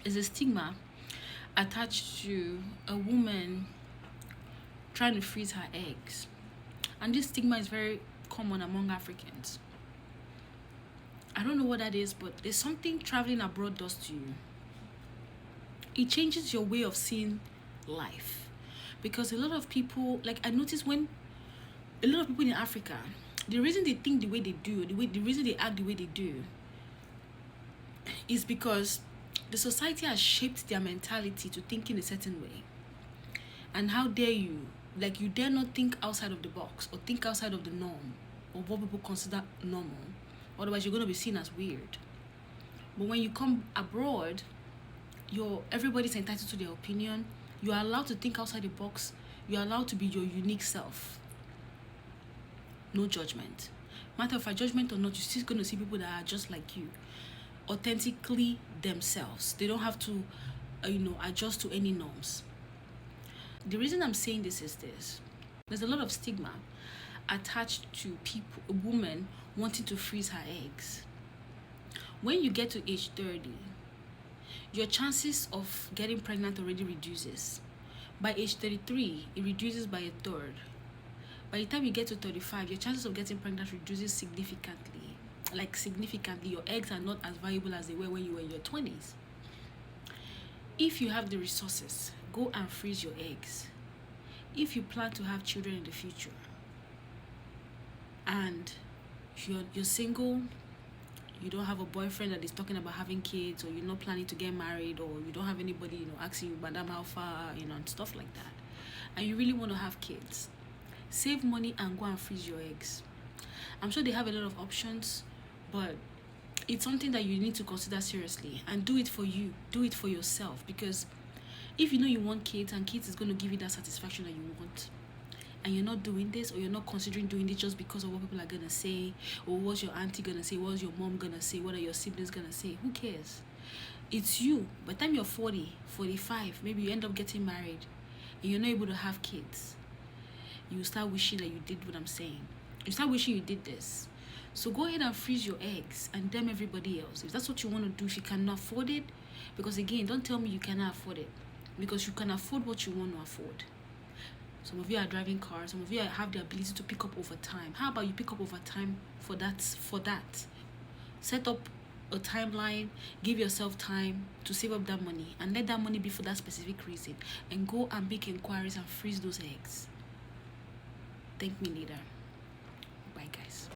is a stigma attached to a woman trying to freeze her eggs. And this stigma is very common among Africans. I don't know what that is, but there's something traveling abroad does to you. It changes your way of seeing life. Because a lot of people, like I notice when a lot of people in Africa, the reason they think the way they do, the reason they act the way they do, is because the society has shaped their mentality to think in a certain way. And how dare you, like you dare not think outside of the box or think outside of the norm or what people consider normal. Otherwise, you're going to be seen as weird. But when you come abroad, everybody's entitled to their opinion. You are allowed to think outside the box. You are allowed to be your unique self. No judgment. Matter of fact, judgment or not, you're still going to see people that are just like you, authentically themselves. They don't have to, adjust to any norms. The reason I'm saying this is this. There's a lot of stigma attached to people, a woman wanting to freeze her eggs. When you get to age 30, your chances of getting pregnant already reduces. By age 33, it reduces by a third. By the time you get to 35, your chances of getting pregnant reduces significantly. Like significantly, your eggs are not as valuable as they were when you were in your 20s. If you have the resources, go and freeze your eggs. If you plan to have children in the future, and you're single, you don't have a boyfriend that is talking about having kids, or you're not planning to get married, or you don't have anybody, asking you, Madam, how far, and stuff like that, and you really want to have kids, save money and go and freeze your eggs. I'm sure they have a lot of options, but it's something that you need to consider seriously, and do it for you, do it for yourself, because if you know you want kids and kids is going to give you that satisfaction that you want, and you're not doing this, or you're not considering doing this just because of what people are going to say, or what's your auntie going to say, what's your mom going to say, what are your siblings going to say, who cares? It's you. By the time you're 40, 45, maybe you end up getting married and you're not able to have kids, you start wishing that you did what I'm saying. You start wishing you did this. So go ahead and freeze your eggs and damn everybody else. If that's what you want to do, if you cannot afford it, because again, don't tell me you cannot afford it, because you can afford what you want to afford. Some of you are driving cars. Some of you have the ability to pick up overtime. How about you pick up overtime for that? Set up a timeline. Give yourself time to save up that money, and let that money be for that specific reason. And go and make inquiries and freeze those eggs. Thank me later.